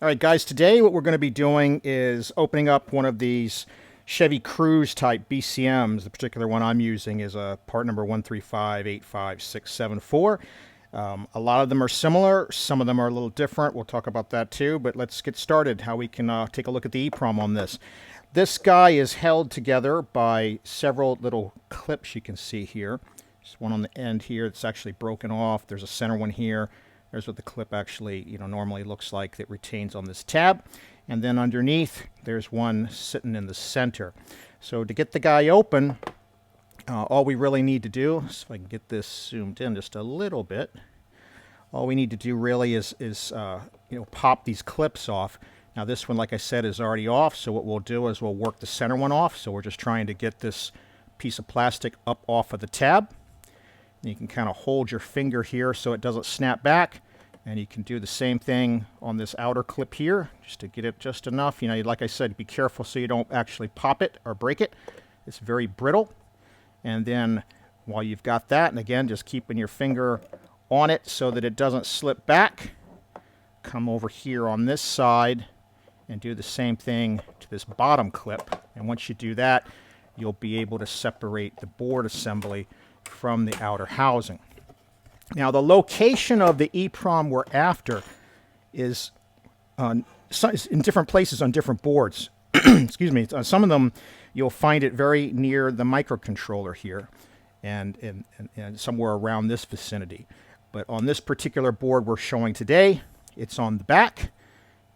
All right, guys, today what we're going to be doing is opening up one of these Chevy Cruze type BCMs. The particular one I'm using is a part number 135-85674. A lot of them are similar. Some of them are a little different. We'll talk about that too, but let's get started, how we can take a look at the EEPROM on this. This guy is held together by several little clips you can see here. There's one on the end here that's actually broken off. There's a center one here. There's what the clip actually, normally looks like that retains on this tab. And then underneath, there's one sitting in the center. So to get the guy open, all we really need to do, so if I can get this zoomed in just a little bit, all we need to do really is pop these clips off. Now this one, like I said, is already off. So what we'll do is we'll work the center one off. So we're just trying to get this piece of plastic up off of the tab. You can kind of hold your finger here so it doesn't snap back, and you can do the same thing on this outer clip here just to get it just enough. Like I said, be careful so you don't actually pop it or break it. It's very brittle. And then while you've got that, and again, just keeping your finger on it so that it doesn't slip back, come over here on this side and do the same thing to this bottom clip. And once you do that, you'll be able to separate the board assembly from the outer housing. Now the location of the EEPROM we're after is in different places on different boards. Excuse me. Some of them you'll find it very near the microcontroller here and somewhere around this vicinity. But on this particular board we're showing today, it's on the back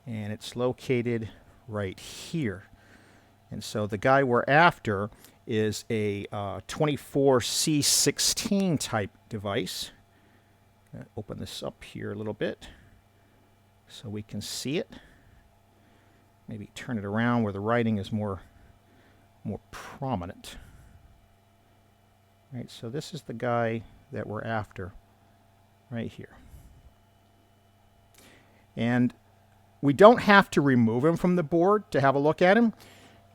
and it's located right here. And so the guy we're after is a 24C16 type device. Open this up here a little bit so we can see it. Maybe turn it around where the writing is more prominent. All right, so this is the guy that we're after right here. And we don't have to remove him from the board to have a look at him.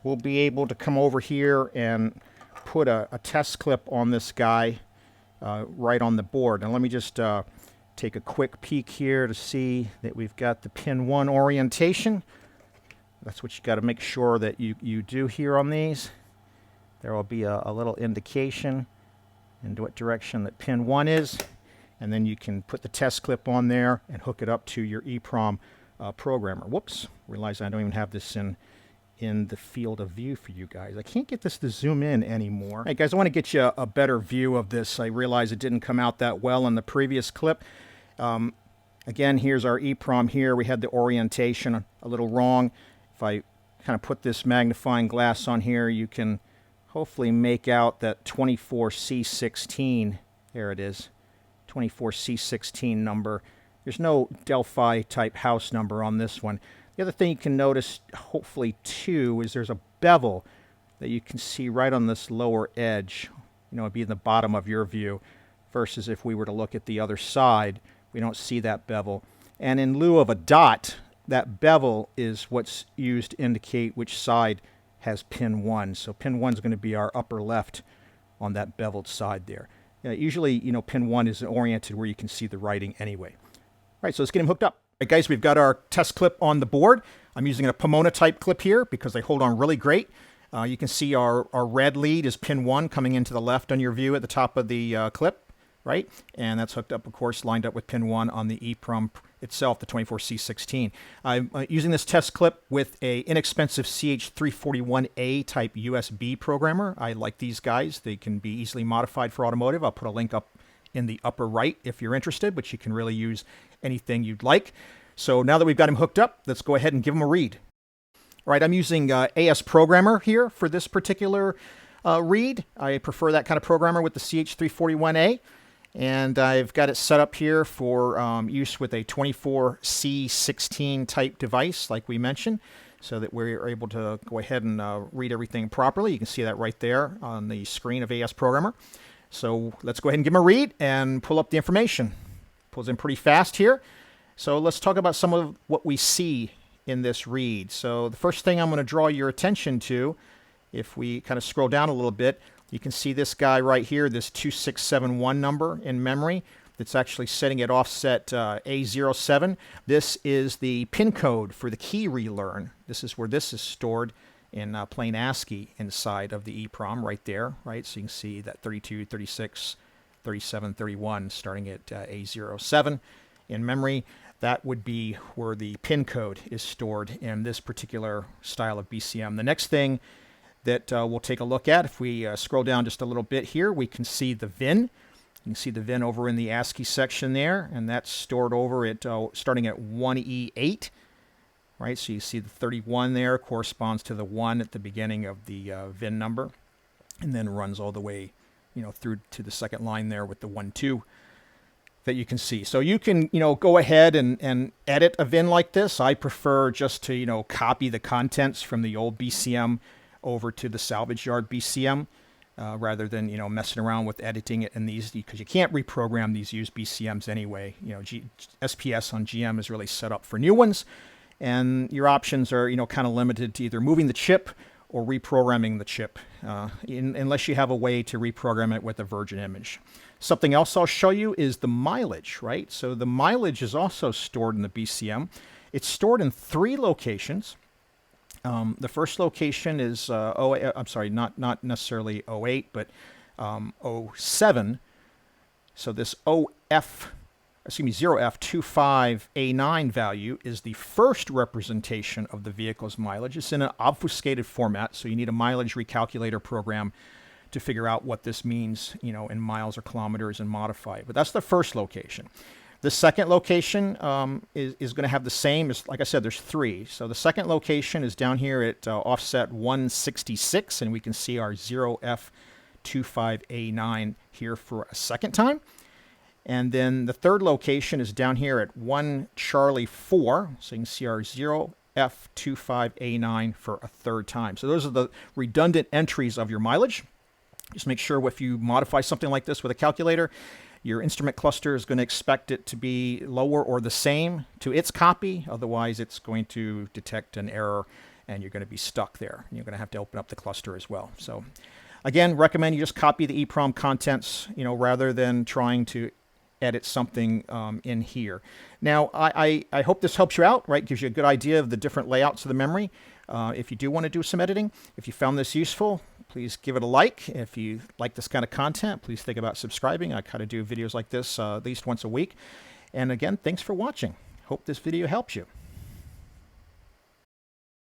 We'll be able to come over here and put a test clip on this guy right on the board. Now let me just take a quick peek here to see that we've got the pin 1 orientation. That's what you got to make sure that you do here on these. There will be a little indication in what direction that pin 1 is, and then you can put the test clip on there and hook it up to your EEPROM programmer. Whoops, realize I don't even have this in the field of view for you guys. I can't get this to zoom in anymore. Hey guys, I want to get you a better view of this. I realize it didn't come out that well in the previous clip. Again, here's our EEPROM here. We had the orientation a little wrong. If I kind of put this magnifying glass on here, you can hopefully make out that 24C16. There it is, 24C16 number. There's no Delphi type house number on this one. The other thing you can notice, hopefully too, is there's a bevel that you can see right on this lower edge. It'd be in the bottom of your view, versus if we were to look at the other side, we don't see that bevel. And in lieu of a dot, that bevel is what's used to indicate which side has pin 1. So pin 1 is going to be our upper left on that beveled side there. Usually, pin 1 is oriented where you can see the writing anyway. All right, so let's get him hooked up. All right, guys, we've got our test clip on the board. I'm using a Pomona type clip here because they hold on really great. You can see our red lead is pin 1 coming into the left on your view at the top of the clip, right? And that's hooked up, of course, lined up with pin 1 on the EEPROM itself, the 24C16. I'm using this test clip with a inexpensive CH341A type USB programmer. I like these guys. They can be easily modified for automotive. I'll put a link up in the upper right if you're interested, but you can really use anything you'd like. So now that we've got him hooked up, let's go ahead and give him a read. All right, I'm using AS Programmer here for this particular read. I prefer that kind of programmer with the CH341A. And I've got it set up here for use with a 24C16 type device, like we mentioned, so that we're able to go ahead and read everything properly. You can see that right there on the screen of AS Programmer. So let's go ahead and give him a read and pull up the information. Pulls in pretty fast here. So let's talk about some of what we see in this read. So the first thing I'm going to draw your attention to, if we kind of scroll down a little bit, you can see this guy right here, this 2671 number in memory. that's actually setting at offset A07. This is the pin code for the key relearn. This is where this is stored in plain ASCII inside of the EEPROM right there, right? So you can see that 32, 36, 37, 31 starting at A07 in memory. That would be where the pin code is stored in this particular style of BCM. The next thing that we'll take a look at, if we scroll down just a little bit here, we can see the VIN. You can see the VIN over in the ASCII section there, and that's stored over at starting at 1E8, right? So you see the 31 there corresponds to the 1 at the beginning of the VIN number, and then runs all the way, through to the second line there with the 1-2 that you can see. So you can, go ahead and edit a VIN like this. I prefer just to, copy the contents from the old BCM over to the salvage yard BCM rather than, messing around with editing it in these, because you can't reprogram these used BCMs anyway. SPS on GM is really set up for new ones, and your options are, kind of limited to either moving the chip or reprogramming the chip, unless you have a way to reprogram it with a virgin image. Something else I'll show you is the mileage, right? So the mileage is also stored in the BCM. It's stored in 3 locations. The first location is, not necessarily 08, but 07. So this 0F25A9 value is the first representation of the vehicle's mileage. It's in an obfuscated format, so you need a mileage recalculator program to figure out what this means, in miles or kilometers and modify it. But that's the first location. The second location is going to have the same as, like I said, there's 3. So the second location is down here at offset 166, and we can see our 0F25A9 here for a second time. And then the third location is down here at 1 Charlie 4, so you can see our 0F25A9 for a third time. So those are the redundant entries of your mileage. Just make sure if you modify something like this with a calculator, your instrument cluster is going to expect it to be lower or the same to its copy. Otherwise, it's going to detect an error and you're going to be stuck there. You're going to have to open up the cluster as well. So again, recommend you just copy the EEPROM contents, rather than trying to edit something in here. Now, I hope this helps you out, right? Gives you a good idea of the different layouts of the memory. If you do want to do some editing, if you found this useful, please give it a like. If you like this kind of content, please think about subscribing. I kind of do videos like this at least once a week. And again, thanks for watching. Hope this video helps you.